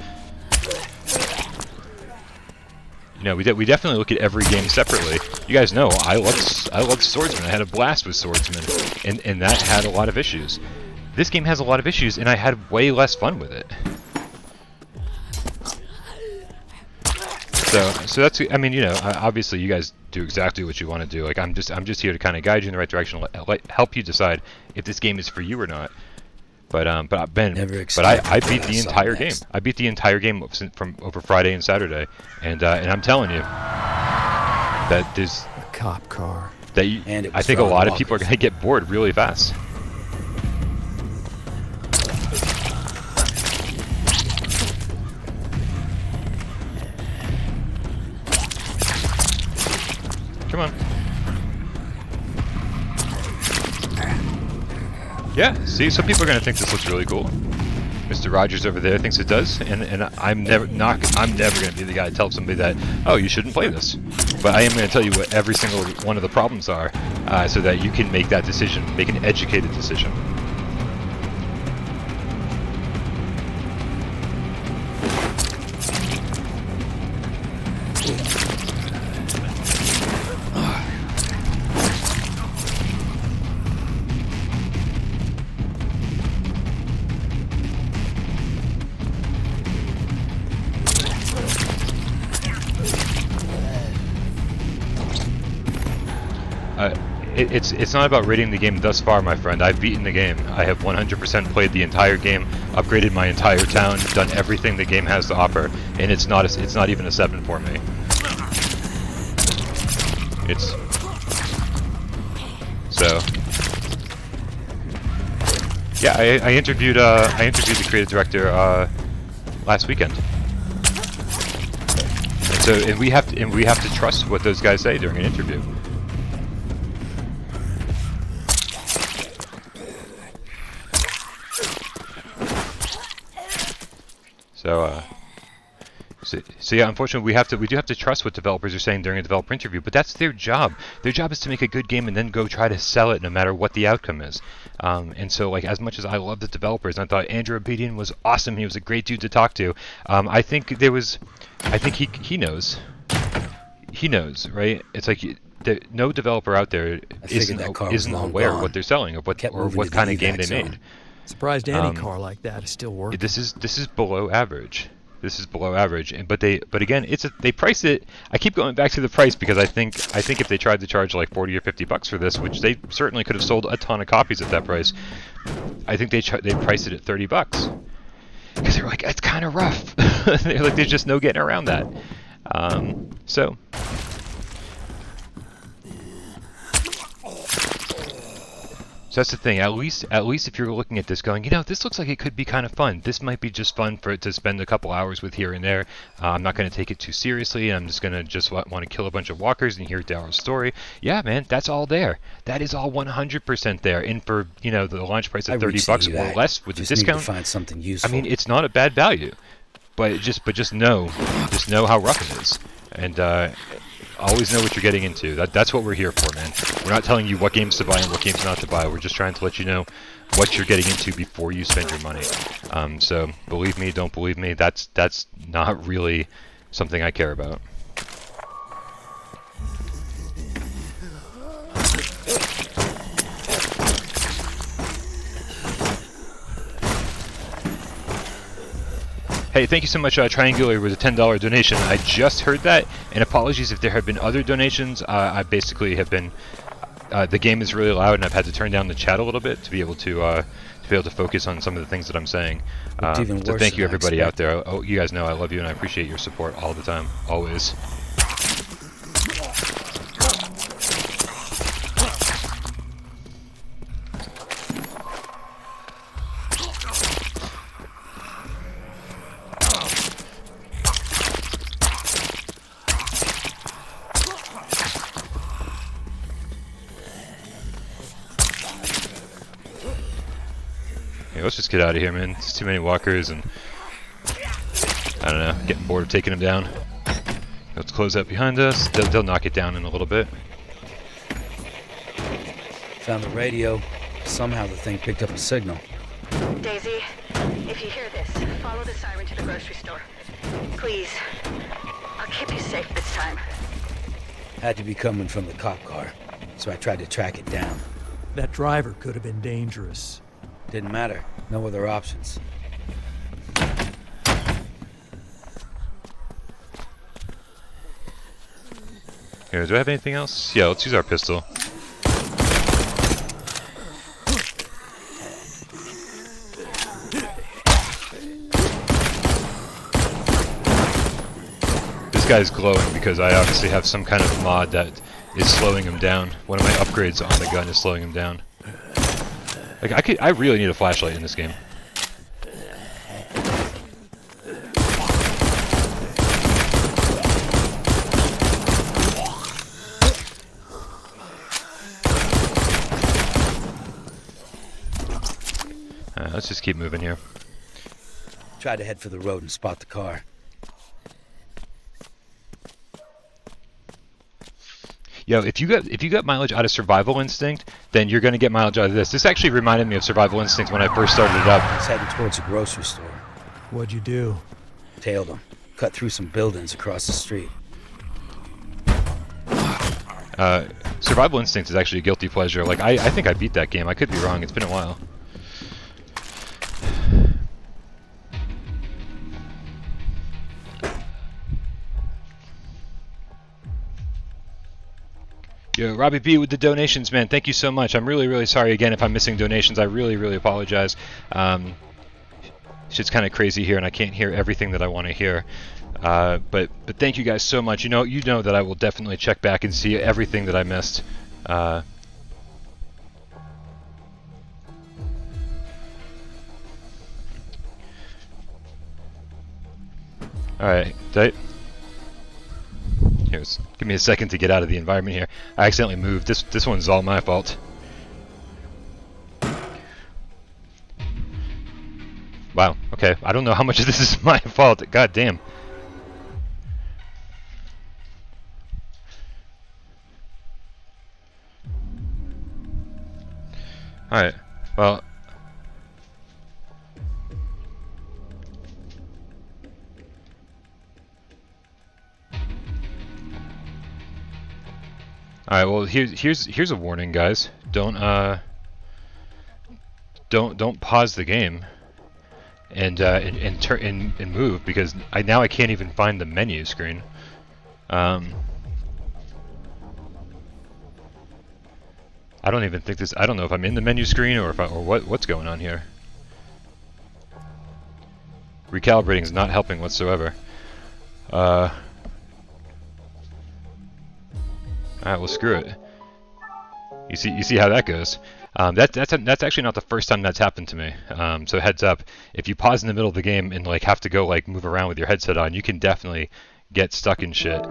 You know, we definitely look at every game separately. You guys know I love Swordsman. I had a blast with Swordsman, and that had a lot of issues. This game has a lot of issues, and I had way less fun with it. So that's, I mean, you know, obviously you guys do exactly what you want to do. Like I'm just here to kind of guide you in the right direction, help you decide if this game is for you or not. But I beat the entire game. I beat the entire game from over Friday and Saturday, and I'm telling you that there's a cop car. I think a lot of people are gonna get bored really fast. Come on. Yeah, see, some people are going to think this looks really cool. Mr. Rogers over there thinks it does, and I'm never going to be the guy to tell somebody that, oh, you shouldn't play this. But I am going to tell you what every single one of the problems are, so that you can make that decision, make an educated decision. It's not about rating the game thus far, my friend. I've beaten the game. I have 100% played the entire game, upgraded my entire town, done everything the game has to offer, and it's not even a 7 for me. Yeah, I interviewed the creative director last weekend. And we have to trust what those guys say during an interview. So yeah, unfortunately, we do have to trust what developers are saying during a developer interview, but that's their job. Their job is to make a good game and then go try to sell it no matter what the outcome is. And so, like, as much as I love the developers, and I thought Andrew Abedian was awesome, he was a great dude to talk to. I think he knows. He knows, right? It's like no developer out there isn't aware of what they're selling, of what kind of game they made. Surprised any car like that is still working. This is below average. This is below average, but again, they price it. I keep going back to the price because I think if they tried to charge like $40 or $50 for this, which they certainly could have sold a ton of copies at that price, I think they priced it at $30 because they're like, it's kind of rough. They're like, there's just no getting around that. So that's the thing. At least if you're looking at this going, this looks like it could be kind of fun. This might be just fun for it to spend a couple hours with here and there. I'm not going to take it too seriously. I'm just going to want to kill a bunch of walkers and hear Daryl's story. Yeah, man, that's all there. That is all 100% there. And for the launch price of $30 or less with the discount, need to find something useful. I mean, it's not a bad value. But just know how rough it is, and always know what you're getting into. That's what we're here for, man. We're not telling you what games to buy and what games not to buy. We're just trying to let you know what you're getting into before you spend your money. So believe me, don't believe me. That's not really something I care about. Hey, thank you so much, Triangular, with a $10 donation. I just heard that, and apologies if there have been other donations. I basically have been, the game is really loud, and I've had to turn down the chat a little bit to be able to focus on some of the things that I'm saying. So thank you, everybody out there. Oh, you guys know I love you, and I appreciate your support all the time, always. Let's just get out of here, man. There's too many walkers, and I don't know, getting bored of taking them down. Let's close that behind us. They'll knock it down in a little bit. Found the radio. Somehow the thing picked up a signal. Daisy, if you hear this, follow the siren to the grocery store. Please. I'll keep you safe this time. Had to be coming from the cop car, so I tried to track it down. That driver could have been dangerous. Didn't matter. No other options. Here, do I have anything else? Yeah, let's use our pistol. This guy's glowing because I obviously have some kind of mod that is slowing him down. One of my upgrades on the gun is slowing him down. Like, I really need a flashlight in this game. let's just keep moving here. Tried to head for the road and spot the car. Yo, if you got mileage out of Survival Instinct, then you're gonna get mileage out of this. This actually reminded me of Survival Instinct when I first started it up. He's heading towards a grocery store. What'd you do? Tailed him. Cut through some buildings across the street. Survival Instinct is actually a guilty pleasure. Like, I think I beat that game. I could be wrong. It's been a while. Yo, Robbie B with the donations, man. Thank you so much. I'm really, really sorry again if I'm missing donations. I really, really apologize. Shit's kind of crazy here, and I can't hear everything that I want to hear. But thank you guys so much. You know that I will definitely check back and see everything that I missed. All right, Here's, give me a second to get out of the environment here. I accidentally moved. This one's all my fault. Wow, okay. I don't know how much of this is my fault. God damn. Alright, well... Alright, well here's a warning, guys. Don't pause the game and move, because now I can't even find the menu screen. I don't even think this. I don't know if I'm in the menu screen or what's going on here. Recalibrating is not helping whatsoever. Alright, well screw it. You see how that goes. That's actually not the first time that's happened to me. So heads up, if you pause in the middle of the game and like have to go like move around with your headset on, you can definitely get stuck in shit.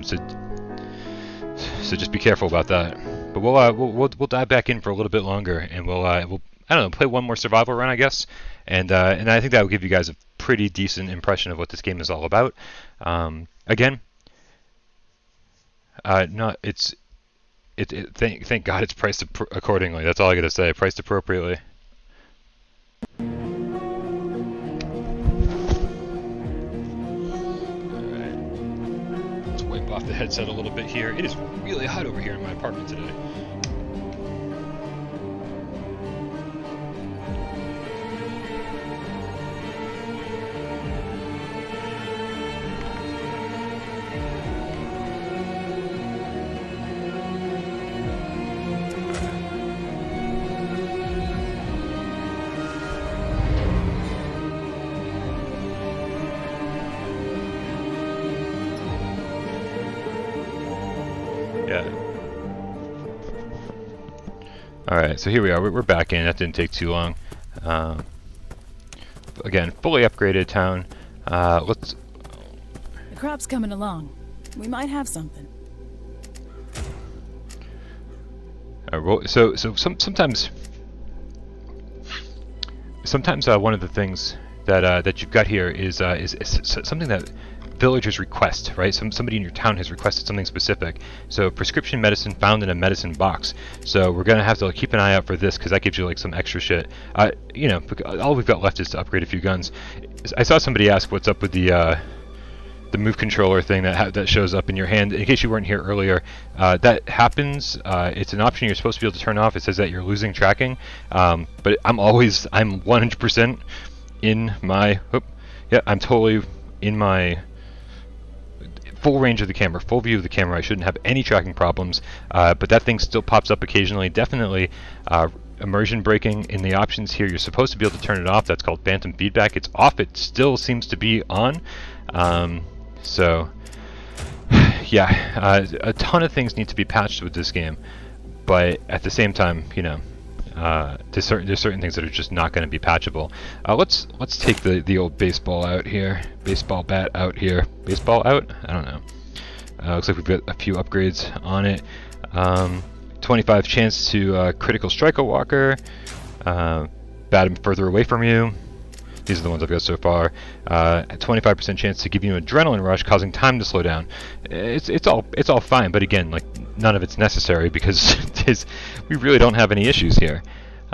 So just be careful about that. But we'll dive back in for a little bit longer, and we'll I don't know, play one more survival run, I guess. And I think that will give you guys a pretty decent impression of what this game is all about. Again. Thank God it's priced accordingly. That's all I gotta say. Priced appropriately. Alright. Let's wipe off the headset a little bit here. It is really hot over here in my apartment today. Alright, so here we are. We're back in. That didn't take too long. Again, fully upgraded town. Let's... The crop's coming along. We might have something. So sometimes one of the things that you've got here is something that villagers request, right? Somebody in your town has requested something specific. So prescription medicine found in a medicine box. So we're gonna have to keep an eye out for this, because that gives you like some extra shit. You know, all we've got left is to upgrade a few guns. I saw somebody ask what's up with the move controller thing that shows up in your hand. In case you weren't here earlier, that happens. It's an option you're supposed to be able to turn off. It says that you're losing tracking, but I'm 100% in my. I'm totally in my full range of the camera, full view of the camera. I shouldn't have any tracking problems, but that thing still pops up occasionally. Definitely immersion braking in the options here. You're supposed to be able to turn it off. That's called phantom feedback. It's off. It still seems to be on. So yeah, a ton of things need to be patched with this game, but at the same time, you know, there's certain things that are just not going to be patchable. Let's take the old baseball out here, baseball bat out here, baseball out. I don't know. Looks like we've got a few upgrades on it. 25 chance to critical strike a walker. bat further away from you. These are the ones I've got so far. A 25% chance to give you an adrenaline rush, causing time to slow down. It's all fine, but again, like, none of it's necessary because we really don't have any issues here.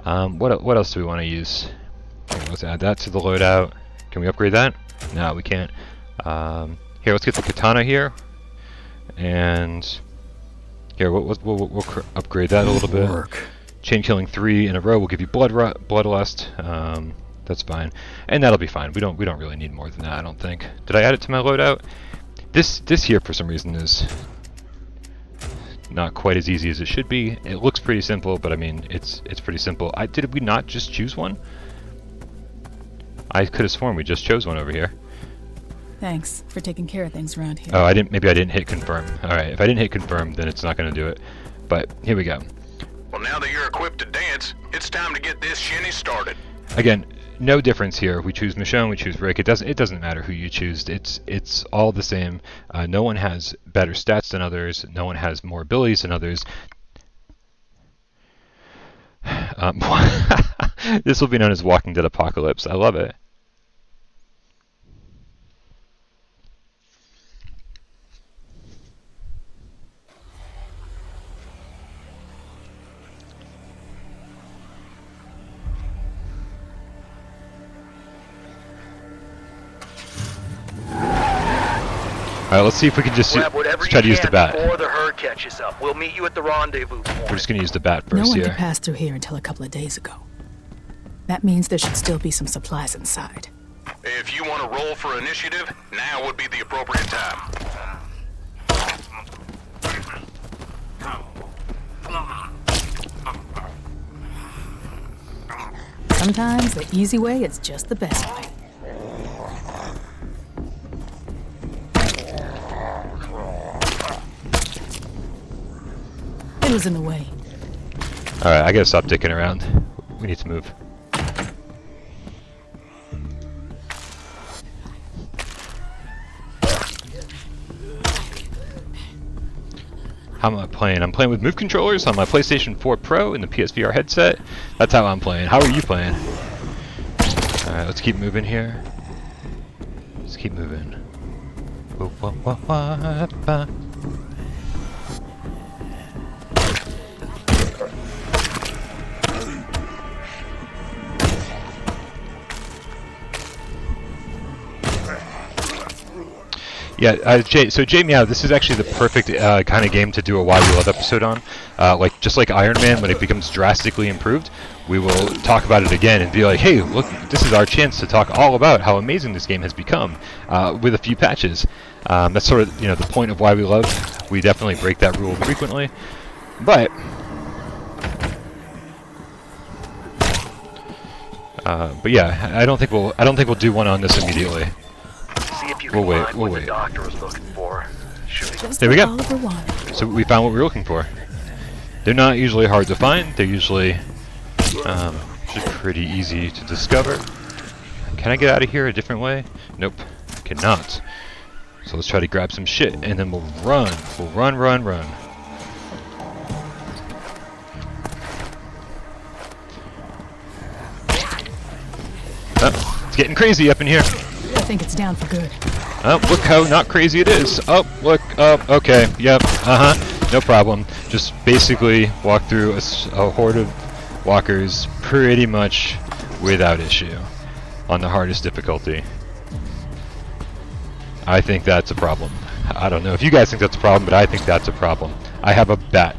What else do we want to use? Okay, let's add that to the loadout. Can we upgrade that? No, we can't. Here, let's get the katana here, and here we'll upgrade that a little bit. Chain killing 3 in a row will give you bloodlust. That's fine, and that'll be fine. We don't really need more than that, I don't think. Did I add it to my loadout? This here for some reason is not quite as easy as it should be. It looks pretty simple, but I mean it's pretty simple. Did we not just choose one? I could have sworn we just chose one over here. Thanks for taking care of things around here. Oh, maybe I didn't hit confirm. All right, if I didn't hit confirm, then it's not going to do it. But here we go. Well, now that you're equipped to dance, it's time to get this shinny started. Again, no difference here. We choose Michonne, we choose Rick. It doesn't matter who you choose. It's all the same. No one has better stats than others. No one has more abilities than others. This will be known as Walking Dead Apocalypse. I love it. Alright, let's see if we can just let's try to use the bat. Before the herd catches up. We'll meet you at the rendezvous point. We're just going to use the bat first No one here. could pass through here until a couple of days ago. That means there should still be some supplies inside. If you want to roll for initiative, now would be the appropriate time. Sometimes the easy way is just the best way. It was in the way. Alright, I gotta stop dicking around. We need to move. How am I playing? I'm playing with move controllers on my PlayStation 4 Pro and the PSVR headset. That's how I'm playing. How are you playing? Alright, let's keep moving here. Let's keep moving. Yeah, Jay Meow, this is actually the perfect kind of game to do a Why We Love episode on. Just like Iron Man, when it becomes drastically improved, we will talk about it again and be like, hey, look, this is our chance to talk all about how amazing this game has become with a few patches. That's sort of the point of Why We Love. We definitely break that rule frequently, but yeah, I don't think we'll do one on this immediately. We'll wait. The doctor was looking for. There we go. So we found what we were looking for. They're not usually hard to find. They're usually pretty easy to discover. Can I get out of here a different way? Nope, cannot. So let's try to grab some shit, and then we'll run. We'll run. Oh, it's getting crazy up in here. I think it's down for good. Oh, look how not crazy it is. Oh, look. Oh, okay. Yep. No problem. Just basically walk through a horde of walkers pretty much without issue on the hardest difficulty. I think that's a problem. I don't know if you guys think that's a problem, but I think that's a problem. I have a bat.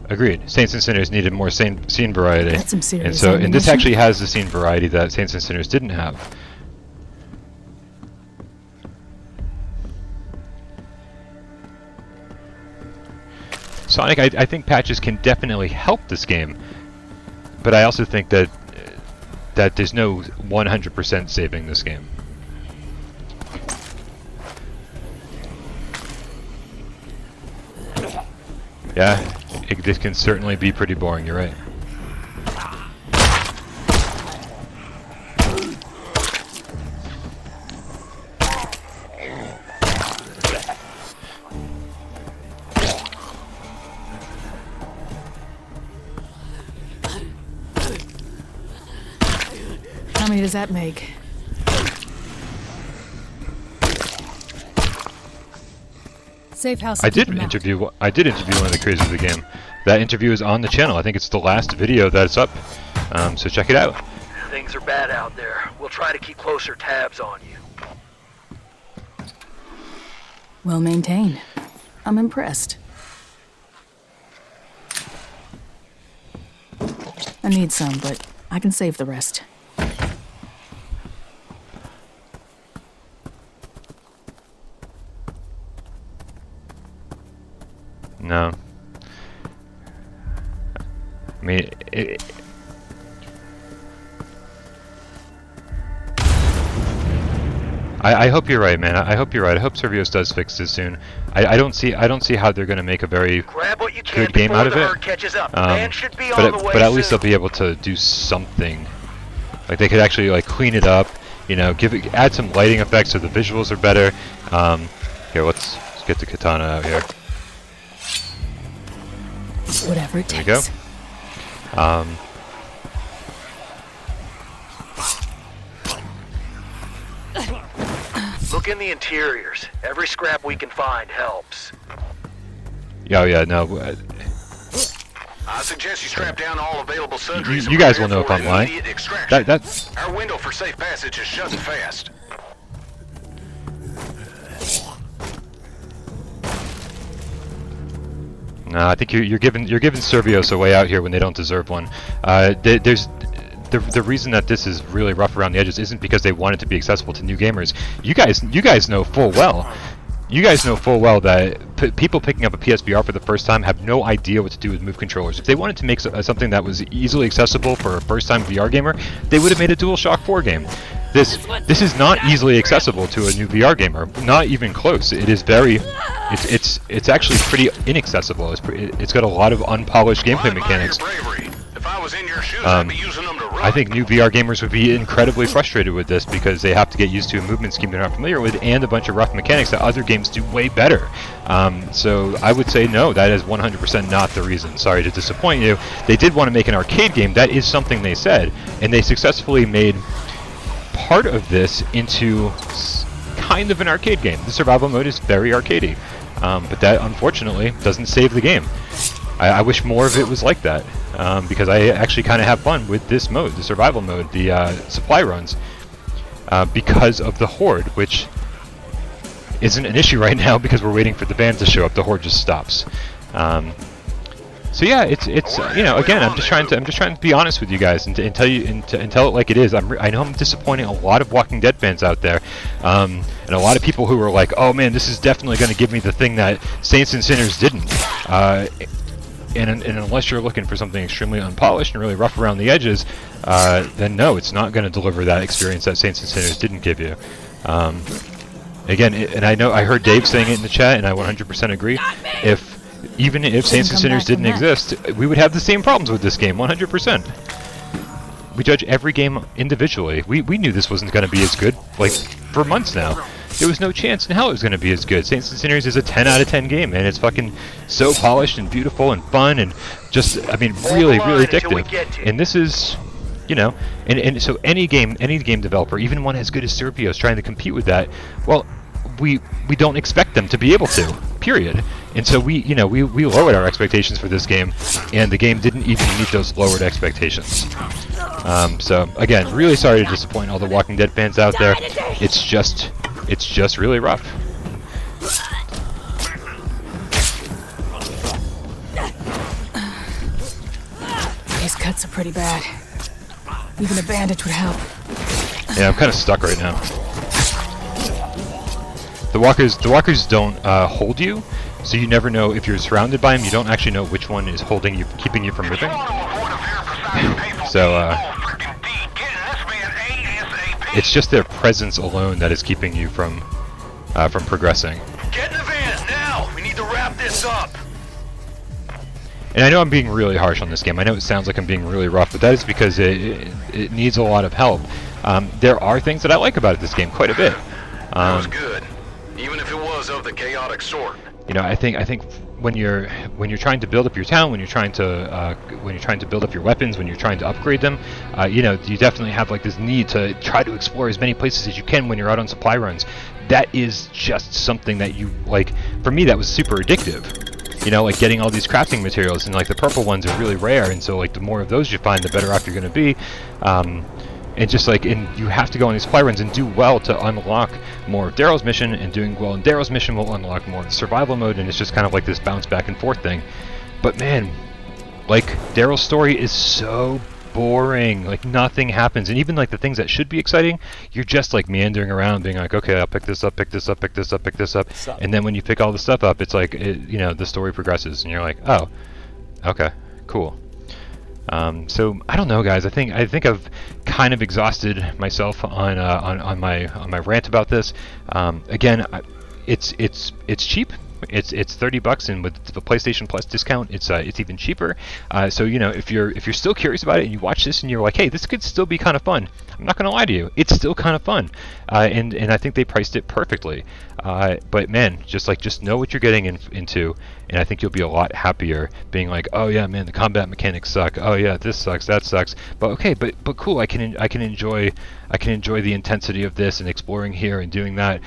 Agreed. Saints and Sinners needed more scene variety. That's some serious and this actually has the scene variety that Saints and Sinners didn't have. Sonic, I think patches can definitely help this game, but I also think that there's no 100% saving this game. Yeah, this can certainly be pretty boring, you're right. How many does that make? Safe house. I did interview one of the creators of the game. That interview is on the channel. I think it's the last video that's up. So check it out. Things are bad out there. We'll try to keep closer tabs on you. Well maintained. I'm impressed. I need some, but I can save the rest. No. I mean, I hope you're right, man. I hope you're right. I hope Servios does fix this soon. I don't see how they're going to make a very good game out of it. But at least they'll be able to do something. Like they could actually like clean it up, you know, add some lighting effects so the visuals are better. Here, let's get the katana out here. Whatever it takes. There we go. Look in the interiors. Every scrap we can find helps. Yeah, no. I suggest you strap down all available sundries. You guys will know if I'm lying. That's our window for safe passage is shutting fast. No, I think you're giving Servios a way out here when they don't deserve one. There's the reason that this is really rough around the edges isn't because they want it to be accessible to new gamers. You guys know full well. You guys know full well that people picking up a PSVR for the first time have no idea what to do with Move controllers. If they wanted to make something that was easily accessible for a first-time VR gamer, they would have made a DualShock 4 game. This is not easily accessible to a new VR gamer. Not even close. It is very. It's actually pretty inaccessible. It's got a lot of unpolished gameplay mechanics. I think new VR gamers would be incredibly frustrated with this because they have to get used to a movement scheme they're not familiar with and a bunch of rough mechanics that other games do way better. So I would say no, that is 100% not the reason. Sorry to disappoint you. They did want to make an arcade game. That is something they said, and they successfully made part of this into kind of an arcade game. The survival mode is very arcadey, but that unfortunately doesn't save the game. I wish more of it was like that, because I actually kind of have fun with this mode, the survival mode, the supply runs, because of the horde, which isn't an issue right now because we're waiting for the van to show up. The horde just stops. So yeah, it's you know, again, I'm just trying to be honest with you guys and tell it like it is. I know I'm disappointing a lot of Walking Dead fans out there, and a lot of people who are like, oh man, this is definitely going to give me the thing that Saints and Sinners didn't. And unless you're looking for something extremely unpolished and really rough around the edges, then no, it's not going to deliver that experience that Saints and Sinners didn't give you. Again, and I heard Dave saying it in the chat, and I 100% agree. Even if Saints and Sinners didn't exist, we would have the same problems with this game, 100%. We judge every game individually. We knew this wasn't going to be as good, like, for months now. There was no chance in hell it was going to be as good. Saints and Sinners is a 10 out of 10 game, and it's fucking so polished and beautiful and fun and just, I mean, really, really addictive. And this is, you know, and so any game developer, even one as good as Servios, trying to compete with that, well, we don't expect them to be able to, period. And so we lowered our expectations for this game, and the game didn't even meet those lowered expectations. So again, really sorry to disappoint all the Walking Dead fans out there. It's just really rough. These cuts are pretty bad. Even a bandage would help. Yeah, I'm kind of stuck right now. The walkers don't hold you, so you never know if you're surrounded by them. You don't actually know which one is holding you, keeping you from moving. So it's just their presence alone that is keeping you from progressing. Get in the van now. We need to wrap this up. And I know I'm being really harsh on this game. I know it sounds like I'm being really rough, but that is because it needs a lot of help. There are things that I like about this game quite a bit. That was good, even if it was of the chaotic sort. You know, I think when you're trying to build up your town, when you're trying to build up your weapons, when you're trying to upgrade them, you know, you definitely have like this need to try to explore as many places as you can when you're out on supply runs. That is just something that you like. For me, that was super addictive. You know, like getting all these crafting materials, and like the purple ones are really rare, and so like the more of those you find, the better off you're going to be. And just like, and you have to go on these supply runs and do well to unlock more of Daryl's mission, and doing well in Daryl's mission will unlock more of the survival mode, and it's just kind of like this bounce back and forth thing. But man, like Daryl's story is so boring. Like nothing happens, and even like the things that should be exciting, you're just like meandering around, being like, okay, I'll pick this up, pick this up, pick this up, pick this up, and then when you pick all the stuff up, it's like, you know, the story progresses, and you're like, oh, okay, cool. So I don't know, guys. I think I've kind of exhausted myself on my rant about this. Again, it's cheap. It's $30, and with the PlayStation Plus discount, it's even cheaper. So you know, if you're still curious about it and you watch this and you're like, hey, this could still be kind of fun, I'm not gonna lie to you, it's still kind of fun. And I think they priced it perfectly. But man, just know what you're getting into, and I think you'll be a lot happier being like, oh yeah, man, the combat mechanics suck. Oh yeah, this sucks, that sucks. But okay, but cool. I can enjoy the intensity of this and exploring here and doing that.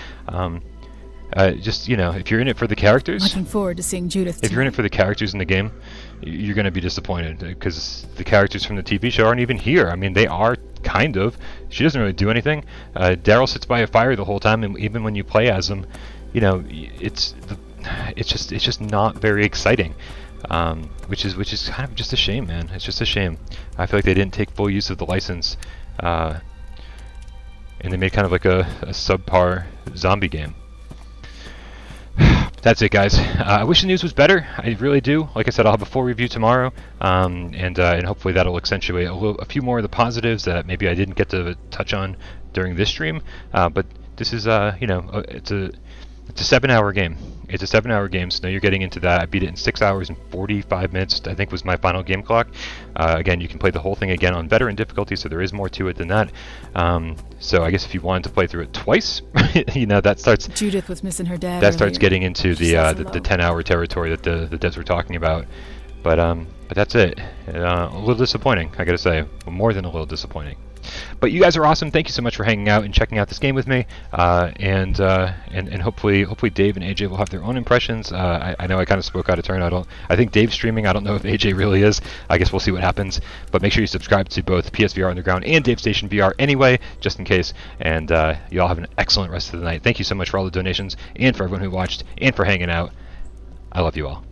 Just, you know, if you're in it for the characters, looking forward to seeing Judith. If you're in it for the characters in the game, you're going to be disappointed, because the characters from the TV show aren't even here. I mean, they are kind of. She doesn't really do anything. Daryl sits by a fire the whole time, and even when you play as him, you know, it's just not very exciting. Which is kind of just a shame, man. It's just a shame. I feel like they didn't take full use of the license, and they made kind of like a subpar zombie game. That's it, guys. I wish the news was better. I really do. Like I said, I'll have a full review tomorrow, and hopefully that'll accentuate a few more of the positives that maybe I didn't get to touch on during this stream. But this is, you know, it's a 7-hour game. It's a 7-hour game, so now you're getting into that. I beat it in 6 hours and 45 minutes, I think was my final game clock. Again, you can play the whole thing again on veteran difficulty, so there is more to it than that. So I guess if you wanted to play through it twice, you know, that starts... Judith was missing her dad. That starts getting into the 10-hour territory that the devs were talking about. But that's it. A little disappointing, I gotta say. More than a little disappointing. But you guys are awesome. Thank you so much for hanging out and checking out this game with me. And hopefully Dave and AJ will have their own impressions. I know I kind of spoke out of turn. I think Dave's streaming. I don't know if AJ really is. I guess we'll see what happens. But make sure you subscribe to both PSVR Underground and Dave Station VR anyway, just in case. And you all have an excellent rest of the night. Thank you so much for all the donations, and for everyone who watched, and for hanging out. I love you all.